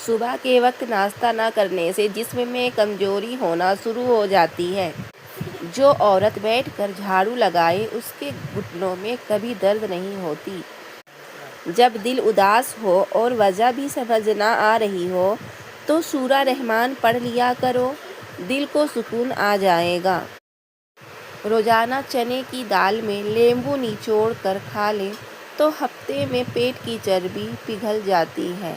صبح کے وقت ناشتہ نہ کرنے سے جسم میں کمزوری ہونا شروع ہو جاتی ہے۔ جو عورت بیٹھ کر جھاڑو لگائے اس کے گھٹنوں میں کبھی درد نہیں ہوتی۔ جب دل اداس ہو اور وجہ بھی سمجھ نہ آ رہی ہو تو سورہ رحمان پڑھ لیا کرو، دل کو سکون آ جائے گا۔ روزانہ چنے کی دال میں لیمبو نچوڑ کر کھا لیں تو ہفتے میں پیٹ کی چربی پگھل جاتی ہے۔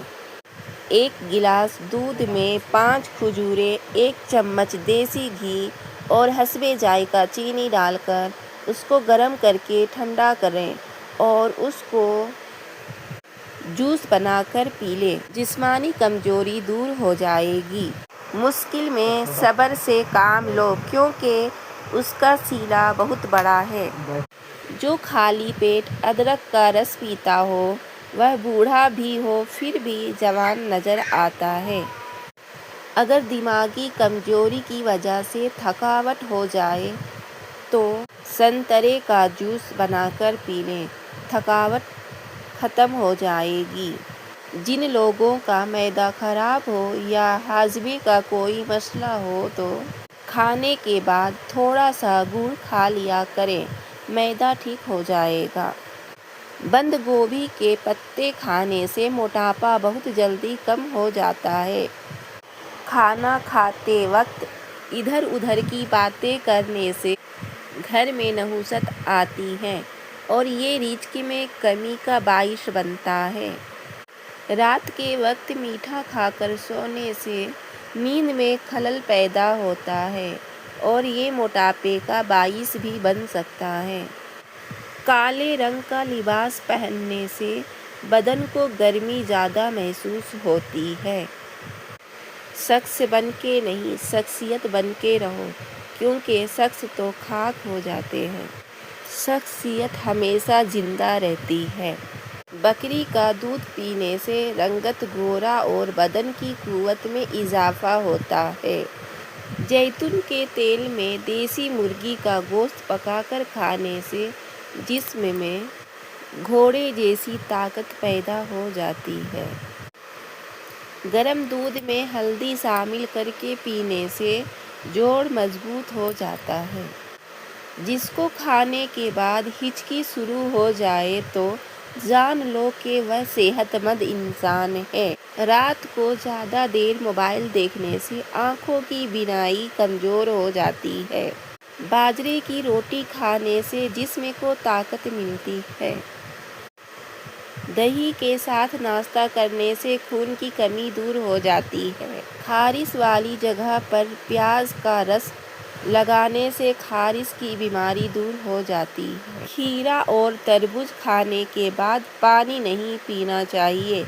ایک گلاس دودھ میں 5 کھجوریں، 1 چمچ دیسی گھی اور حسب ذائقہ چینی ڈال کر اس کو گرم کر کے ٹھنڈا کریں اور اس کو جوس بنا کر پی لیں۔ جسمانی کمزوری دور ہو جائے گی۔ مشکل میں صبر سے کام لو کیونکہ اس کا سلہ بہت بڑا ہے۔ جو خالی پیٹ ادرک کا رس پیتا ہو وہ بوڑھا بھی ہو پھر بھی جوان نظر آتا ہے۔ اگر دماغی کمزوری کی وجہ سے تھکاوٹ ہو جائے تو سنترے کا جوس بنا کر پی لیں، تھکاوٹ ختم ہو جائے گی۔ جن لوگوں کا معدہ خراب ہو یا ہاضمے کا کوئی مسئلہ ہو تو کھانے کے بعد تھوڑا سا گڑ کھا لیا کریں، معدہ ٹھیک ہو جائے گا۔ بند گوبھی کے پتے کھانے سے موٹاپا بہت جلدی کم ہو جاتا ہے۔ کھانا کھاتے وقت ادھر ادھر کی باتیں کرنے سے گھر میں نحوست آتی ہے اور یہ رزق میں کمی کا باعث بنتا ہے۔ رات کے وقت میٹھا کھا کر سونے سے نیند میں خلل پیدا ہوتا ہے اور یہ موٹاپے کا باعث بھی بن سکتا ہے۔ کالے رنگ کا لباس پہننے سے بدن کو گرمی زیادہ محسوس ہوتی ہے۔ شخص بن کے نہیں، شخصیت بن کے رہو کیونکہ شخص تو خاک ہو جاتے ہیں، شخصیت ہمیشہ زندہ رہتی ہے۔ بکری کا دودھ پینے سے رنگت گورا اور بدن کی قوت میں اضافہ ہوتا ہے۔ زیتون کے تیل میں دیسی مرغی کا گوشت پکا کر کھانے سے جسم میں گھوڑے جیسی طاقت پیدا ہو جاتی ہے۔ گرم دودھ میں ہلدی شامل کر کے پینے سے جوڑ مضبوط ہو جاتا ہے۔ جس کو کھانے کے بعد ہچکی شروع ہو جائے تو جان لو کہ وہ صحت مند انسان ہے۔ رات کو زیادہ دیر موبائل دیکھنے سے آنکھوں کی بینائی کمزور ہو جاتی ہے۔ باجرے کی روٹی کھانے سے جسم کو طاقت ملتی ہے۔ دہی کے ساتھ ناشتہ کرنے سے خون کی کمی دور ہو جاتی ہے۔ خارش والی جگہ پر پیاز کا رس لگانے سے خارش کی بیماری دور ہو جاتی ہے۔ کھیرا اور تربوز کھانے کے بعد پانی نہیں پینا چاہیے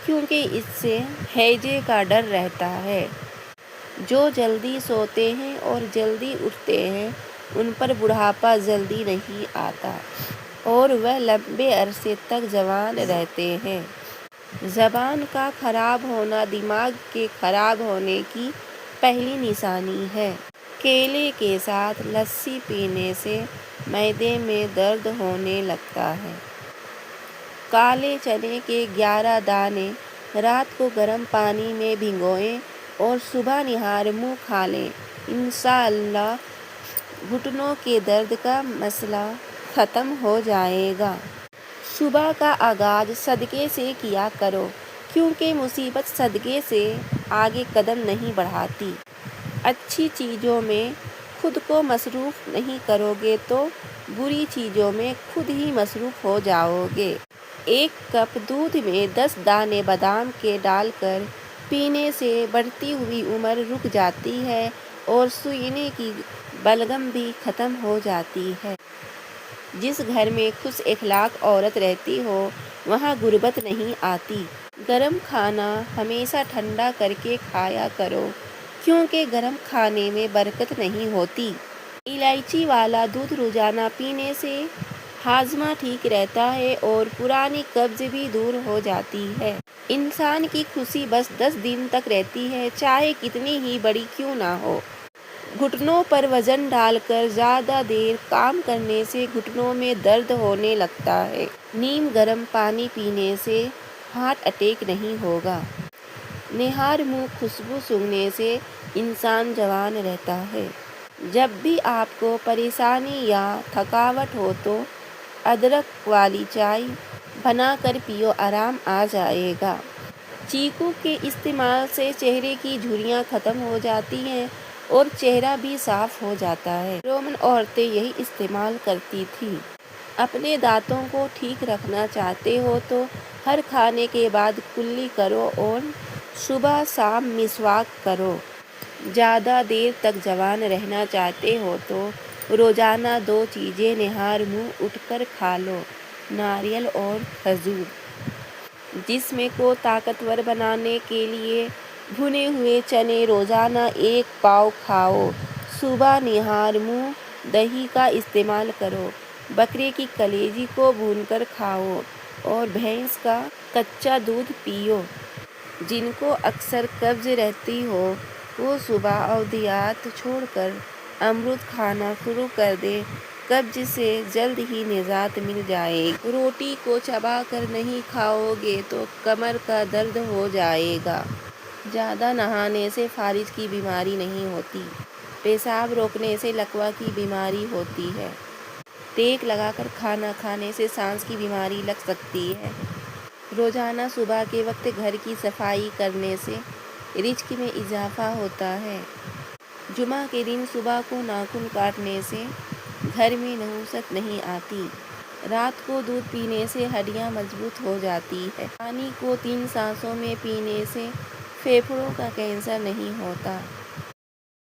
کیونکہ اس سے ہیجے کا ڈر رہتا ہے۔ جو جلدی سوتے ہیں اور جلدی اٹھتے ہیں ان پر بڑھاپا جلدی نہیں آتا اور وہ لمبے عرصے تک جوان رہتے ہیں۔ زبان کا خراب ہونا دماغ کے خراب ہونے کی پہلی نشانی ہے۔ کیلے کے ساتھ لسی پینے سے معدے میں درد ہونے لگتا ہے۔ کالے چنے کے 11 دانے رات کو گرم پانی میں بھگوئیں اور صبح نہار منہ کھا لیں، انشاءاللہ گھٹنوں کے درد کا مسئلہ ختم ہو جائے گا۔ صبح کا آغاز صدقے سے کیا کرو کیونکہ مصیبت صدقے سے آگے قدم نہیں بڑھاتی۔ اچھی چیزوں میں خود کو مصروف نہیں کرو گے تو بری چیزوں میں خود ہی مصروف ہو جاؤ گے۔ ایک کپ دودھ میں 10 دانے بادام کے ڈال کر پینے سے بڑھتی ہوئی عمر رک جاتی ہے اور سونے کی بلغم بھی ختم ہو جاتی ہے۔ جس گھر میں خوش اخلاق عورت رہتی ہو وہاں غربت نہیں آتی۔ گرم کھانا ہمیشہ ٹھنڈا کر کے کھایا کرو کیونکہ گرم کھانے میں برکت نہیں ہوتی۔ الائچی والا دودھ روزانہ پینے سے ہاضمہ ٹھیک رہتا ہے اور پرانی قبض بھی دور ہو جاتی ہے۔ انسان کی خوشی بس 10 دن تک رہتی ہے چاہے کتنی ہی بڑی کیوں نہ ہو۔ گھٹنوں پر وزن ڈال کر زیادہ دیر کام کرنے سے گھٹنوں میں درد ہونے لگتا ہے۔ نیم گرم پانی پینے سے ہارٹ اٹیک نہیں ہوگا۔ نہار منہ خوشبو سونگھنے سے انسان جوان رہتا ہے۔ جب بھی آپ کو پریشانی یا تھکاوٹ ہو تو ادرک والی چائے بنا کر پیو، آرام آ جائے گا۔ چیکو کے استعمال سے چہرے کی جھریاں ختم ہو جاتی ہیں اور چہرہ بھی صاف ہو جاتا ہے۔ رومن عورتیں یہی استعمال کرتی تھیں۔ اپنے دانتوں کو ٹھیک رکھنا چاہتے ہو تو ہر کھانے کے بعد کلی کرو اور صبح شام مسواک کرو۔ زیادہ دیر تک جوان رہنا چاہتے ہو تو روزانہ 2 چیزیں نہار منہ اٹھ کر کھا لو، ناریل اور کھجور۔ جسم کو طاقتور بنانے کے لیے بھنے ہوئے چنے روزانہ 1 پاؤ کھاؤ۔ صبح نہار منہ دہی کا استعمال کرو، بکرے کی کلیجی کو بھون کر کھاؤ اور بھینس کا کچا دودھ پیو۔ جن کو اکثر قبض رہتی ہو وہ صبح ادویات چھوڑ کر امرت کھانا شروع کر دیں، قبض سے جلد ہی نجات مل جائے گی۔ روٹی کو چبا کر نہیں کھاؤ گے تو کمر کا درد ہو جائے گا۔ زیادہ نہانے سے فالج کی بیماری نہیں ہوتی، پیشاب روکنے سے لکوہ کی بیماری ہوتی ہے۔ ٹیک لگا کر کھانا کھانے سے سانس کی بیماری لگ سکتی ہے۔ روزانہ صبح کے وقت گھر کی صفائی کرنے سے رزق میں اضافہ ہوتا ہے۔ جمعہ کے دن صبح کو ناخن کاٹنے سے گھر میں نحوست نہیں آتی۔ رات کو دودھ پینے سے ہڈیاں مضبوط ہو جاتی ہیں۔ پانی کو 3 سانسوں میں پینے سے پھیپھڑوں کا کینسر نہیں ہوتا۔